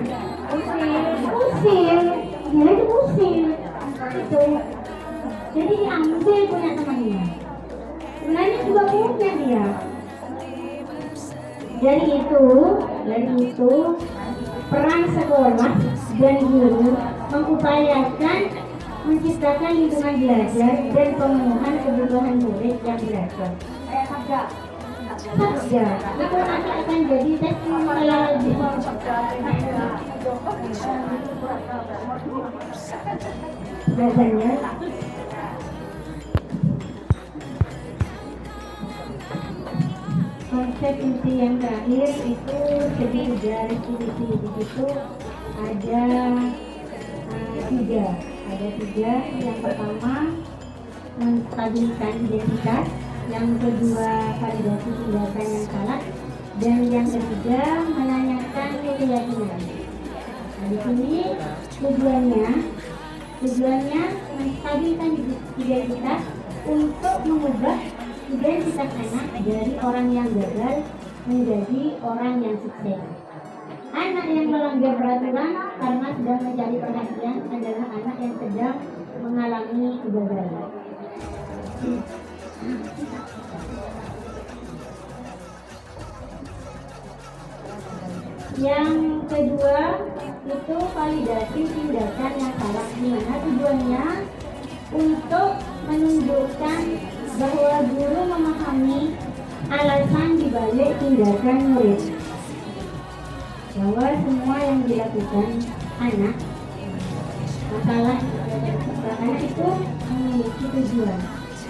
diambil punya temannya. Sebenarnya juga punya dia. Dari itu peran sekolah dan guru mengupayakan menciptakan lingkungan belajar dan pemenuhan kebutuhan murid yang belajar. Sabda, itu nanti akan jadi testimonial belajarnya. Konsep inti yang terakhir itu ketiga restitusi. Di situ ada tiga. Yang pertama menstabilkan identitas, yang kedua validasi tindakan yang salah, dan yang ketiga menanyakan keyakinan. Nah, di sini tujuannya menstabilkan identitas untuk mengubah identitas anak dari orang yang gagal menjadi orang yang sukses. Anak yang melanggar peraturan karena sedang mencari perhatian adalah anak yang sedang mengalami kegagalan. Yang kedua itu validasi tindakan yang salah. Nah, tujuannya untuk menunjukkan bahwa guru memahami alasan dibalik tindakan murid, bahwa semua yang dilakukan anak itu memiliki tujuan.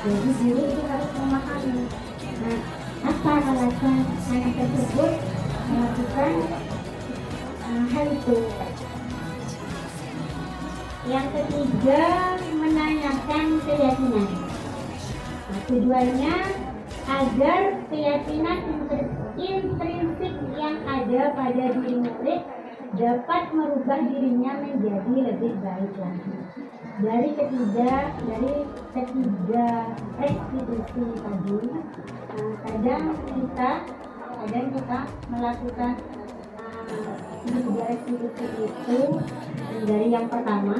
Jadi guru itu harus memahami apa alasan anak tersebut melakukan hal itu. Yang ketiga menanyakan keyakinan. Tujuannya agar keyakinan intrinsik yang ada pada diri murid dapat merubah dirinya menjadi lebih baik lagi. Dari ketiga restitusi tadi, kadang kita melakukan ketiga restitusi itu dari yang pertama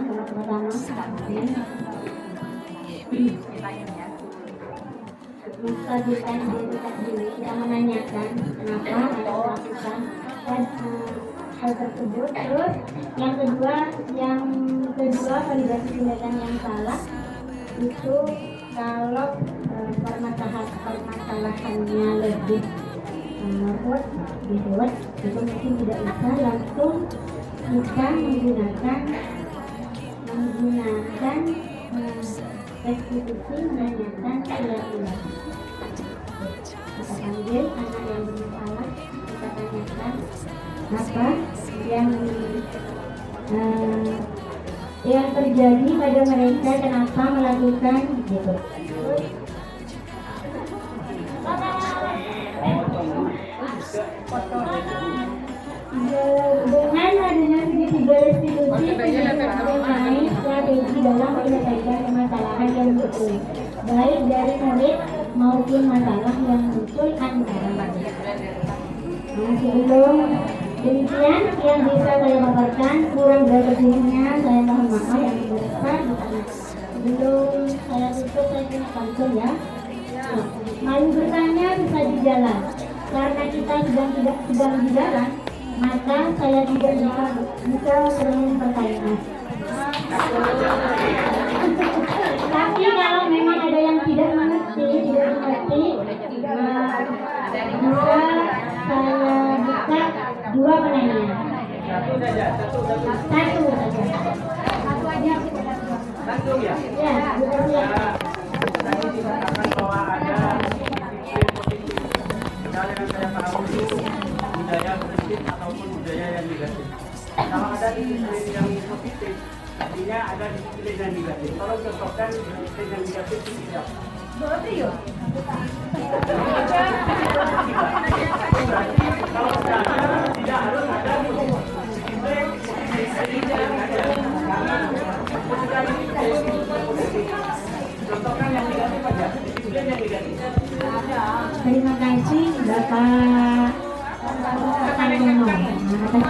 menstabilkan identitas diri, kita menanyakan kenapa ada melakukan hal tersebut. Terus yang kedua validasi tindakan yang salah itu kalau permasalahannya lebih ruwet itu mungkin tidak bisa langsung kita menggunakan restitusi menanyakan keyakinan. Kita panggil anak yang bermasalah, kita tanyakan apa yang terjadi pada mereka, kenapa melakukan gitu. Dengan adanya segitiga restitusi mengenai strategi dalam menyelesaikan permasalahan yang muncul, baik dari murid maupun masalah yang muncul antara mereka. Sebelum demikian yang bisa saya paparkan, kurang berkesinnya saya mohon maaf yang besar. Sebelum saya tutup, saya punya pantun ya. Malu bertanya bisa di jalan, karena kita sedang di jalan, maka saya tidak bisa sering pertanyaan. Tapi kalau memang ada yang tidak mengerti, bisa saya buka dua penanya. Satu saja. Satu aja. Langsung ya? Ya, tadi dikatakan bahwa ada disiplin positif. Misalnya yang saya paham itu budaya positif ataupun budaya yang negatif. Kalau ada disiplin yang positif, artinya ada disiplin yang negatif. Kalau contohkan disiplin yang negatif itu tidak. Berarti ya? Kalau tidak harus ada disiplin contohkan yang negatif aja, disiplin yang negatif. Terima kasih Bapak Tanyono atas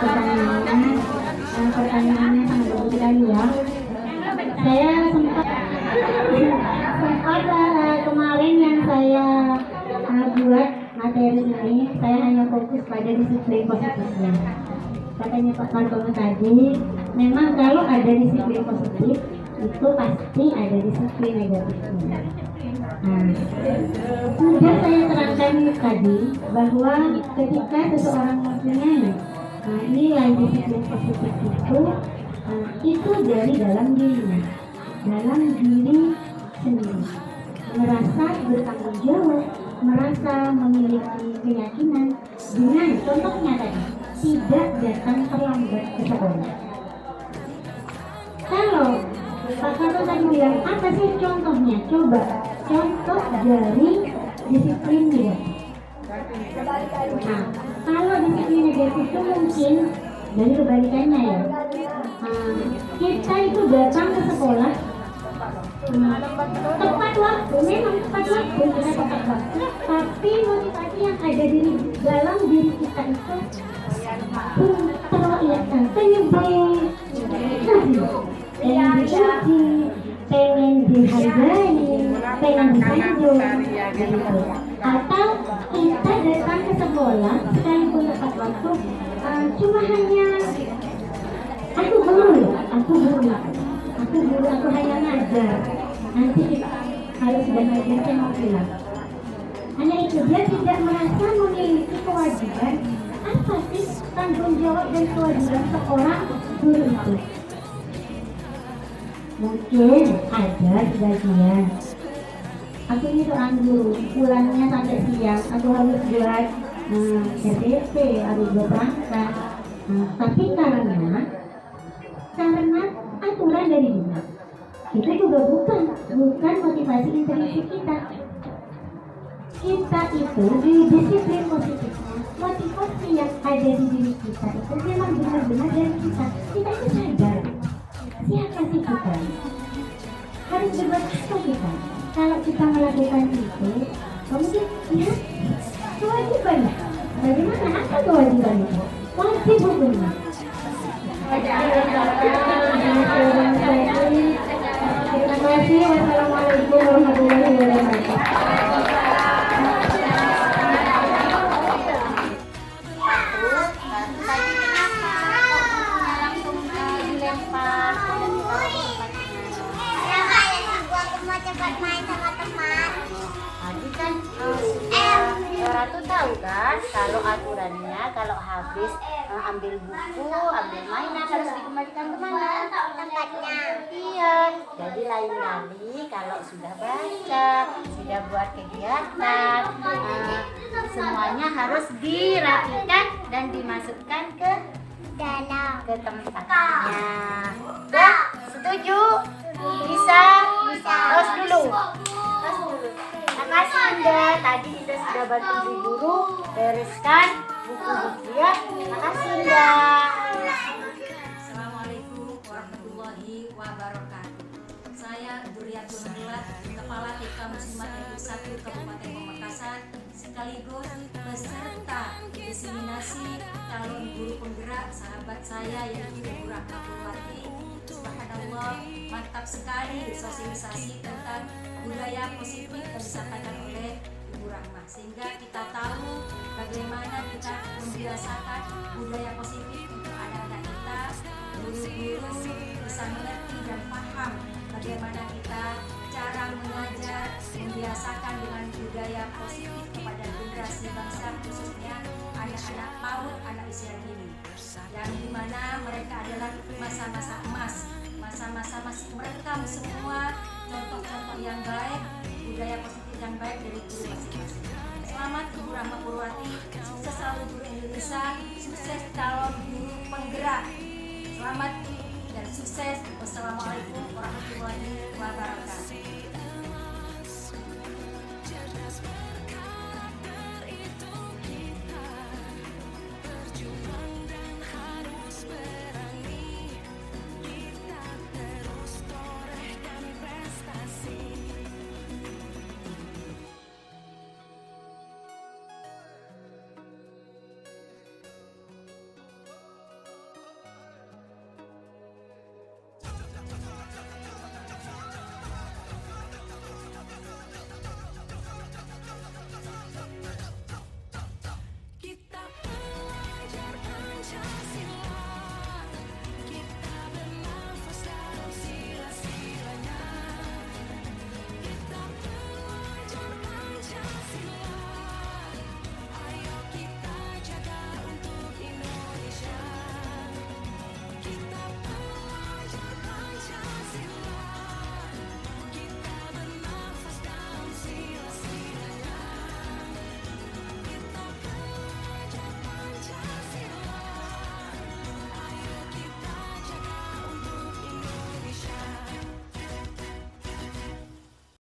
pertanyaannya sangat bagus sekali ya. Saya sempat kemarin yang saya buat materi ini, saya hanya fokus pada disiplin positifnya. Katanya Pak Martono tadi, memang kalau ada disiplin positif, itu pasti ada disiplin negatifnya. Nah, sudah saya terangkan tadi bahwa ketika seseorang mempunyai nilai disiplin positif itu dari dalam dirinya, dalam diri sendiri, merasa bertanggung jawab, merasa memiliki keyakinan dengan contohnya tadi tidak datang terlambat ke sekolah. Kalau Pak Karto tadi bilang apa sih contohnya? Coba contoh dari disiplin negatif. Nah, kalau disiplin negatif itu mungkin dari kebalikannya ya. Kita itu datang ke sekolah tepat waktu, memang tepat waktu, kita tepat waktu, tapi motivasi yang ada di dalam diri kita itu terlihat pengen pengen dihargai, pengen disanjung gitu. Atau kita datang ke sekolah sekalipun tepat waktu, cuma hanya aku hanya ngajar, nanti kalau sudah ngajar saya mau pulang. Hanya itu, dia tidak merasa memiliki kewajiban. Apa sih tanggung jawab dan kewajiban seorang guru itu? Mungkin ada sebagian. Aku ini seorang guru, pulangnya sampai siang, aku harus buat RDP, harus buat berangkat. Tapi karena aturan dari dinas, kita juga bukan motivasi intrinsik kita. Kita itu di disiplin positifnya, motivasi yang ada di diri kita itu memang benar-benar dari kita. Kita itu sadar siapa sih kita, harus berbuat apa kita. Kalau kita melakukan itu, kemudian ya kewajiban. Bagaimana apa kewajiban itu? Wajib hukumnya. Terima kasih. Wassalamualaikum warahmatullahi wabarakatuh. Ratu tahu kan kalau aturannya kalau habis ambil buku, ambil mainan harus dikembalikan kemana? Tempatnya. Iya. Jadi lain kali kalau sudah baca, sudah buat kegiatan, semuanya harus dirapikan dan dimasukkan ke dalam ke tempatnya. Dah, setuju? Bisa? Terus dulu. Terima kasih Anda, tadi kita sudah bantu Ibu Guru bereskan buku-buku ya. Terima kasih Anda. Assalamualaikum warahmatullahi wabarakatuh. Saya Duriatul Mulat, Kepala TK Muslimat NU 1 Kabupaten Pamekasan, sekaligus peserta diseminasi calon guru penggerak sahabat saya yaitu Ibu Rahma Purwati. Subhanallah, mantap sekali sosialisasi tentang budaya positif yang disampaikan oleh Ibu Rahma, sehingga kita tahu bagaimana kita membiasakan budaya positif untuk anak-anak kita, guru-guru bisa mengerti dan paham bagaimana kita cara mengajar, membiasakan dengan budaya positif kepada generasi bangsa, khususnya anak-anak PAUD, anak usia dini, yang dimana mereka adalah masa-masa emas, masa-masa masih merekam semua contoh-contoh yang baik, budaya positif yang baik dari guru masing-masing. Selamat Ibu Rahma Purwati, sukses selalu guru Indonesia, sukses calon guru penggerak. Selamat dan sukses. Wassalamualaikum warahmatullahi wabarakatuh.